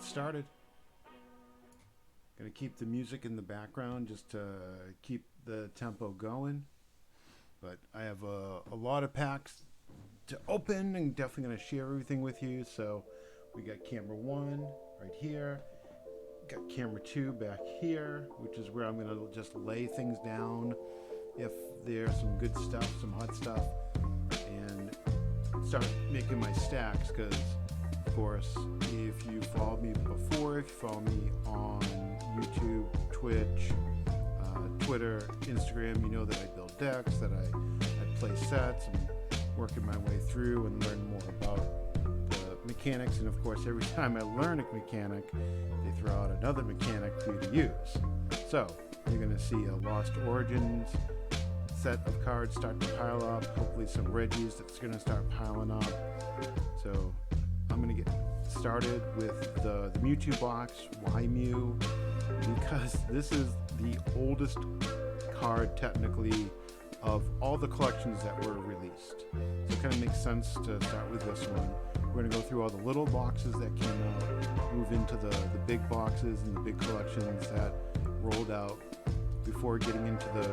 Started. Gonna keep the music in the background just to keep the tempo going, but I have a lot of packs to open and definitely gonna share everything with you. So we got camera 1 right here, got camera 2 back here, which is where I'm gonna just lay things down if there's some good stuff, some hot stuff, and start making my stacks. Because of course, if you followed me before, if you follow me on YouTube, Twitch, Twitter, Instagram, you know that I build decks, that I play sets and working my way through and learn more about the mechanics. And of course, every time I learn a mechanic, they throw out another mechanic for you to use. So you're going to see a Lost Origins set of cards start to pile up, hopefully some Reggies that's going to start piling up. So I'm going to get started with the Mewtwo box. Why Mew? Because this is the oldest card technically of all the collections that were released. So it kind of makes sense to start with this one. We're going to go through all the little boxes that came out, move into the big boxes and the big collections that rolled out before getting into the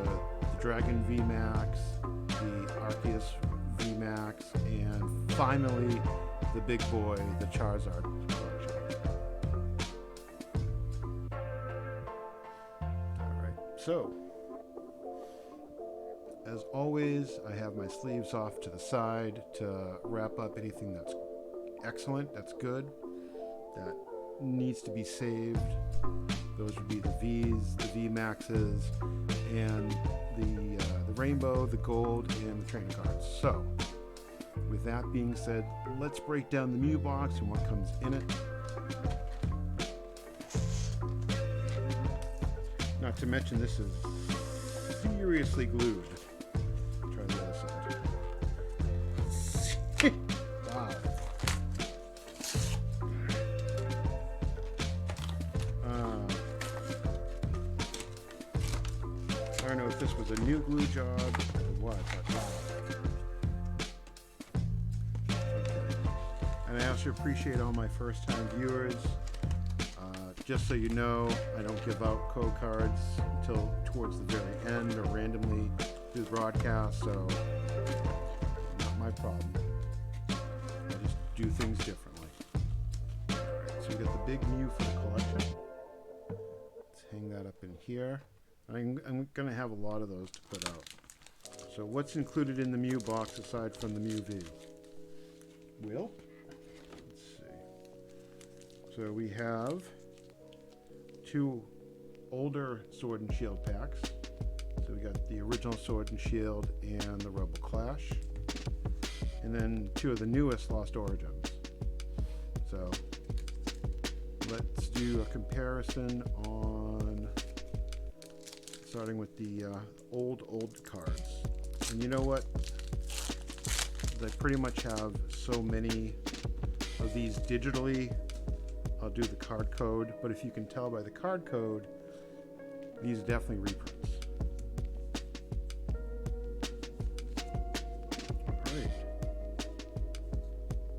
Dragon VMAX, the Arceus VMAX, and finally the big boy, the Charizard collection. Alright, so as always, I have my sleeves off to the side to wrap up anything that's excellent, that's good, that needs to be saved. Those would be the V's, the VMAXs, and the rainbow, the gold, and the trainer cards. So with that being said, let's break down the Mew box and what comes in it. Not to mention this is furiously glued. Try the other side. Wow. I don't know if this was a new glue job or what, but and I also appreciate all my first-time viewers. Just so you know, I don't give out code cards until towards the very end or randomly through the broadcast, so not my problem. I just do things differently. Alright, so we got the big Mew for the collection. Let's hang that up in here. I'm going to have a lot of those to put out. So what's included in the Mew box aside from the Mew V? Well, let's see. So we have 2 older Sword and Shield packs. So we got the original Sword and Shield and the Rebel Clash. And then 2 of the newest Lost Origins. So let's do a comparison on starting with the old cards. And you know what? I pretty much have so many of these digitally. I'll do the card code, but if you can tell by the card code, these are definitely reprints. Alright.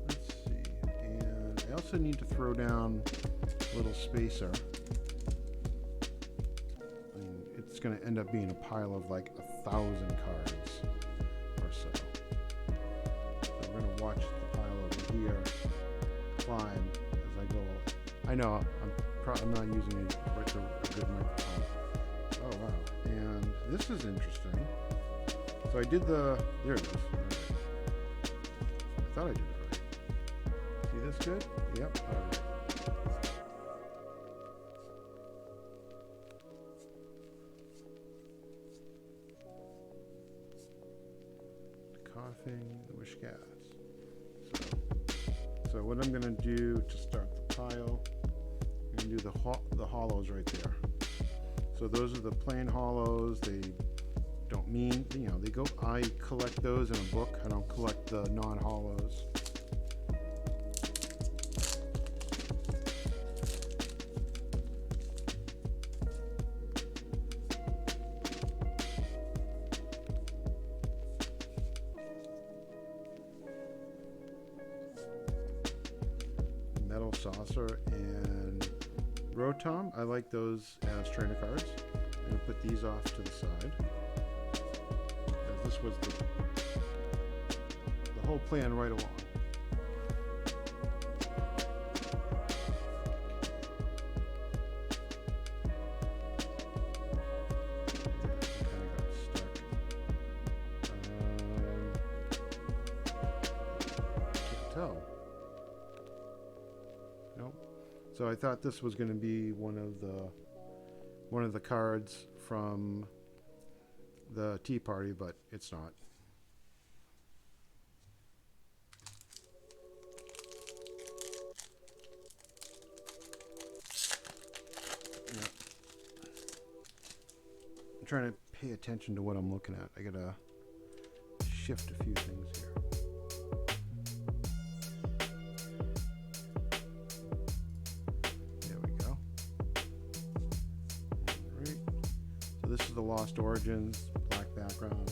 Let's see. And I also need to throw down a little spacer. And it's going to end up being a pile of like 1,000 cards or so. So we're going to watch the pile over here climb as I go. I know I'm not using a good microphone. is interesting. So I did the, there it is. Right. I thought I did it right. See this good? Yep, alright. Coughing, the wish cats. So what I'm going to do to start the pile, I'm going to do the hollows right there. So those are the plain hollows. They don't mean, you know, they go, I collect those in a book. I don't collect the non-hollows. Metal saucer and Rotom. I like those as trainer cards. I'm going to put these off to the side. This was the whole plan right along. Can't tell. Nope. So I thought this was going to be one of the cards from the tea party, but it's not. Yeah. I'm trying to pay attention to what I'm looking at. I gotta shift a few things here. There we go. All right. So this is the Lost Origins. Background.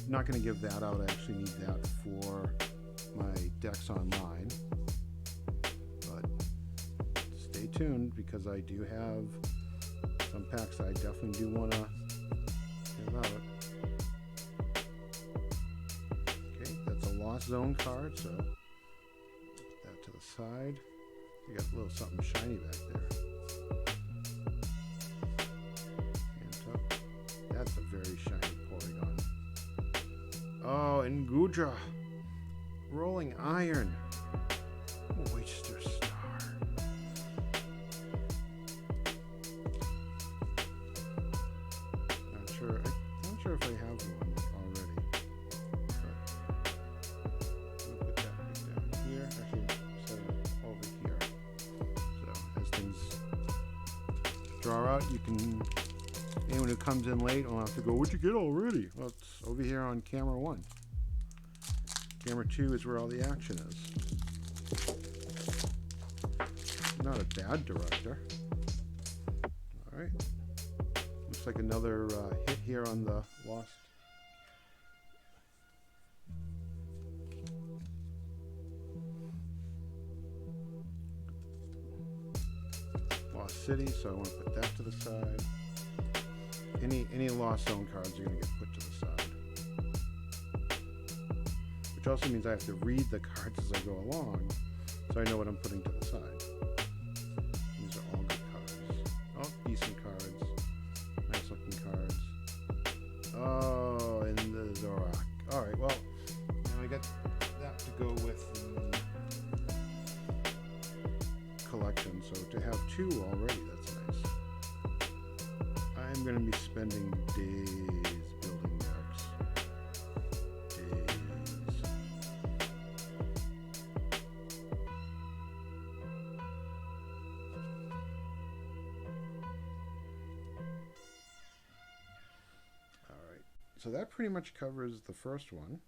Not going to give that out. I actually need that for my decks online. But stay tuned because I do have some packs that I definitely do want to give out. Okay, that's a Lost Zone card, so put that to the side. We got a little something shiny back there. That's a very shiny Porygon. Oh, and Gudra. Rolling Iron. Oyster Star. Not sure if I have one already. But I'll put that right down here. Actually, set it over here. So as things draw out, you can. Anyone who comes in late will have to go, what'd you get already? Well, it's over here on camera 1. Camera 2 is where all the action is. Not a bad director. Alright. Looks like another hit here on the Lost City, so I want to put that to the side. Any Lost Zone cards are going to get put to the side. Which also means I have to read the cards as I go along, so I know what I'm putting to the side. These are all good cards. Oh, decent cards. Nice looking cards. Oh, and the Zorak. Alright, well, now I got that to go with the collection, so to have 2 already, that's nice. I'm going to be spending days building decks. Days. Alright, so that pretty much covers the first one.